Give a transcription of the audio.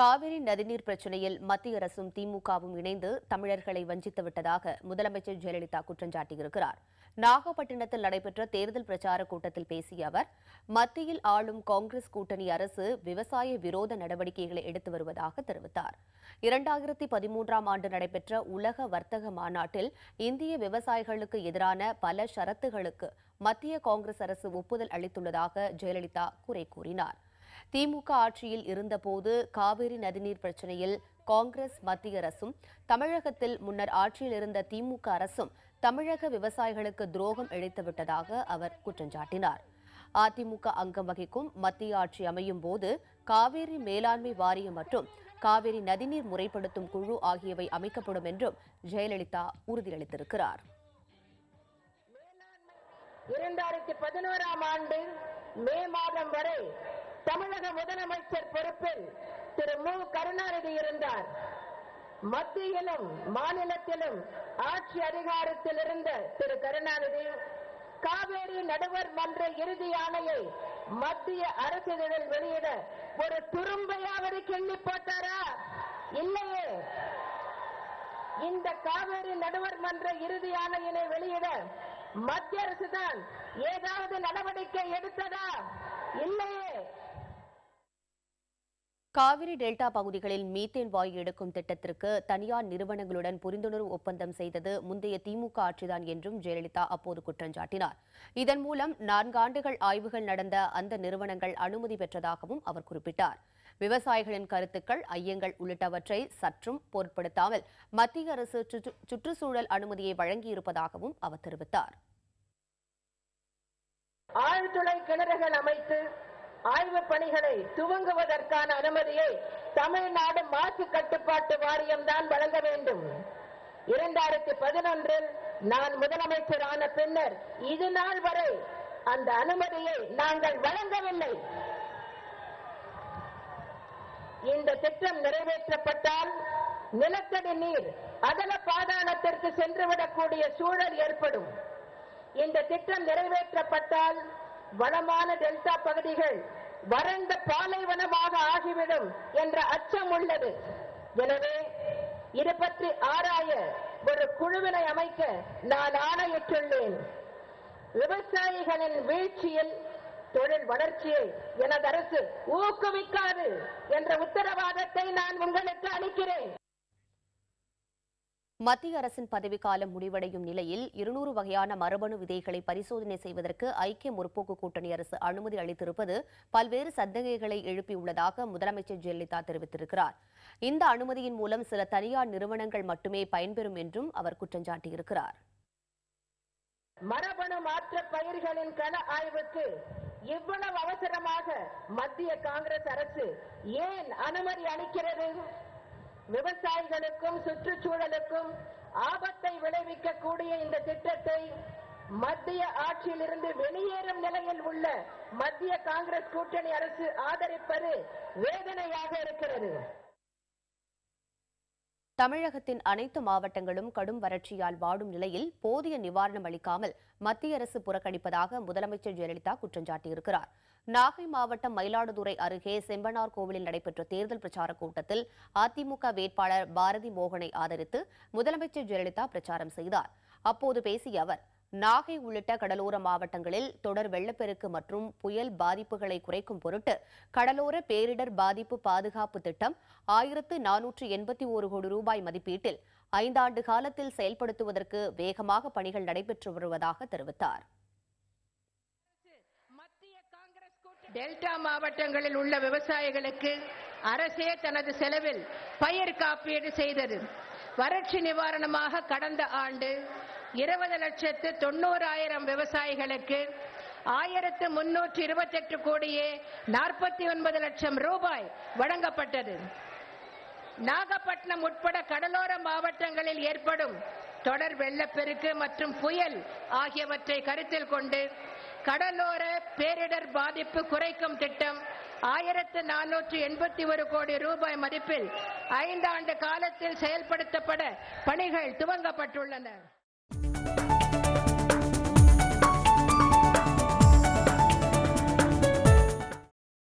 காவிரி நதிநீர் பிரச்சினையில் மத்திய அரசும் திமுகவும் இணைந்து தமிழர்களை வஞ்சித்துவிட்டதாக முதலமைச்சர் ஜெயலலிதா குற்றம் சாட்டியிருக்கிறார். நாகப்பட்டினத்தில் நடைபெற்ற தேர்தல் பிரச்சார கூட்டத்தில் பேசிய அவர், மத்தியில் ஆளும் காங்கிரஸ் கூட்டணி அரசு விவசாய விரோத நடவடிக்கைகளை எடுத்து வருவதாக தெரிவித்தார். 2013ஆம் ஆண்டு நடைபெற்ற உலக வர்த்தக மாநாட்டில் இந்திய விவசாயிகளுக்கு எதிரான பல ஷரத்துகளுக்கு மத்திய காங்கிரஸ் அரசு ஒப்புதல் அளித்துள்ளதாக ஜெயலலிதா குறை கூறினார். திமுக ஆட்சியில் இருந்தபோது காவிரி நதிநீர் பிரச்சினையில் காங்கிரஸ் மத்திய அரசும், தமிழகத்தில் முன்னர் ஆட்சியில் இருந்த திமுக அரசும் தமிழக விவசாயிகளுக்கு துரோகம் இழைத்துவிட்டதாக அவர் குற்றம் சாட்டினார். அதிமுக அங்கம் வகிக்கும் மத்திய ஆட்சி அமையும் போது காவிரி மேலாண்மை வாரியம் மற்றும் காவிரி நதிநீர் முறைப்படுத்தும் குழு ஆகியவை அமைக்கப்படும் என்றும் ஜெயலலிதா உறுதியளித்திருக்கிறார். 2011ஆம் ஆண்டு மே மாதம் வரை தமிழக முதலமைச்சர் பொறுப்பில் திரு மு. கருணாநிதி இருந்தார். மத்தியிலும் மாநிலத்திலும் ஆட்சி அதிகாரத்தில் இருந்த திரு கருணாநிதி காவேரி நடுவர் மன்ற இறுதி ஆணையை மத்திய அரசிதழில் வெளியிட ஒரு துரும்பையாவது கிள்ளி போட்டாரா? இல்லையே. இந்த காவேரி நடுவர் மன்ற இறுதி ஆணையினை வெளியிட மத்திய அரசுதான் ஏதாவது நடவடிக்கை எடுத்ததா? இல்லையே. காவிரி டெல்டா பகுதிகளில் மீத்தேன் வாயு எடுக்கும் திட்டத்திற்கு தனியார் நிறுவனங்களுடன் புரிந்துணர்வு ஒப்பந்தம் செய்தது முந்தைய திமுக ஆட்சிதான் என்றும் ஜெயலலிதா அப்போது குற்றம் சாட்டினார். இதன் மூலம் 4 ஆண்டுகள் ஆய்வுகள் நடந்த அந்த நிறுவனங்கள் அனுமதி பெற்றதாகவும் அவர் குறிப்பிட்டார். விவசாயிகளின் கருத்துக்கள், ஐயங்கள் உள்ளிட்டவற்றை சற்றும் பொருட்படுத்தாமல் மத்திய அரசு சுற்றுச்சூழல் அனுமதியை வழங்கியிருப்பதாகவும் அவர் தெரிவித்தார். ஆழ்துளை கிணறுகள் அமைத்து ஆய்வு பணிகளை துவங்குவதற்கான அனுமதியை தமிழ்நாடு மாசு கட்டுப்பாட்டு வாரியம் தான் வழங்க வேண்டும். 2011இல் நான் முதலமைச்சரான பின்னர் இது நாள் வரை அந்த அனுமதியை நாங்கள் வழங்கவில்லை. இந்த திட்டம் நிறைவேற்றப்பட்டால் நிலத்தடி நீர் அகல பாதாளத்திற்கு சென்றுவிடக்கூடிய சூழல் ஏற்படும். இந்த திட்டம் நிறைவேற்றப்பட்டால் வளமான டெல்டா பகுதிகள் வறண்ட பாலைவனமாக ஆகிவிடும் என்ற அச்சம் உள்ளது. எனவே இது பற்றி ஆராய ஒரு குழுவினை அமைக்க நான் ஆணையிட்டுள்ளேன். விவசாயிகளின் வீழ்ச்சியில் தொழில் வளர்ச்சியை எனது அரசு ஊக்குவிக்காது என்ற உத்தரவாதத்தை நான் உங்களுக்கு அளிக்கிறேன். மத்திய அரசின் பதவிக்காலம் முடிவடையும் நிலையில் 200 வகையான மரபணு விதைகளை பரிசோதனை செய்வதற்கு ஐக்கிய முற்போக்கு கூட்டணி அரசு அனுமதி அளித்திருப்பது பல்வேறு சந்தேகங்களை எழுப்பியுள்ளதாக முதலமைச்சர் ஜெயலலிதா தெரிவித்திருக்கிறார். இந்த அனுமதியின் மூலம் சில தனியார் நிறுவனங்கள் மட்டுமே பயன்பெறும் என்றும் அவர் குற்றம் சாட்டியிருக்கிறார். மரபணு மாற்ற பயிர்களின் கள ஆய்வுக்கு இவ்வளவு அவசரமாக மத்திய காங்கிரஸ் அரசு ஏன் அனுமதி அளிக்கிறது? விவசாயிகளுக்கும் சுற்றுச்சூழலுக்கும் ஆபத்தை விளைவிக்கக்கூடிய இந்த திட்டத்தை மத்திய ஆட்சியிலிருந்து வெளியேறும் நிலையில் உள்ள மத்திய காங்கிரஸ் கூட்டணி அரசு ஆதரிப்பது வேதனையாக இருக்கிறது. தமிழகத்தின் அனைத்து மாவட்டங்களும் கடும் வறட்சியால் வாடும் நிலையில் போதிய நிவாரணம் அளிக்காமல் மத்திய அரசு புறக்கணிப்பதாக முதலமைச்சர் ஜெயலலிதா குற்றம் சாட்டியிருக்கிறார். நாகை மாவட்டம் மயிலாடுதுறை அருகே செம்பனார் கோவிலில் நடைபெற்ற தேர்தல் பிரச்சார கூட்டத்தில் அதிமுக வேட்பாளர் பாரதி மோகனை ஆதரித்து முதலமைச்சர் ஜெயலலிதா பிரச்சாரம் செய்தார். அப்போது பேசிய அவர், நாகை உள்ளிட்ட கடலோர மாவட்டங்களில் தொடர் வெள்ளப்பெருக்கு மற்றும் புயல் பாதிப்புகளை குறைக்கும் பொருட்டு கடலோர பேரிடர் பாதிப்பு பாதுகாப்பு திட்டம் 1481 கோடி ரூபாய் மதிப்பீட்டில் 5 ஆண்டு காலத்தில் செயல்படுத்துவதற்கு வேகமாக பணிகள் நடைபெற்று வருவதாக தெரிவித்தார். டெல்டா மாவட்டங்களில் உள்ள விவசாயிகளுக்கு அரசே தனது செலவில் பயிர் காப்பீடு செய்தது. வறட்சி நிவாரணமாக கடந்த ஆண்டு 20,90,000 விவசாயிகளுக்கு 1,328 கோடியே 49 லட்சம் ரூபாய் வழங்கப்பட்டது. நாகப்பட்டினம் உட்பட கடலோர மாவட்டங்களில் ஏற்படும் தொடர் வெள்ளப்பெருக்கு மற்றும் புயல் ஆகியவற்றை கருத்தில் கொண்டு கடலோர பேரிடர் பாதிப்பு குறைக்கும் திட்டம் 1481 கோடி ரூபாய் மதிப்பில் 5 ஆண்டு காலத்தில் செயல்படுத்தப்பட பணிகள் துவங்கப்பட்டுள்ளன.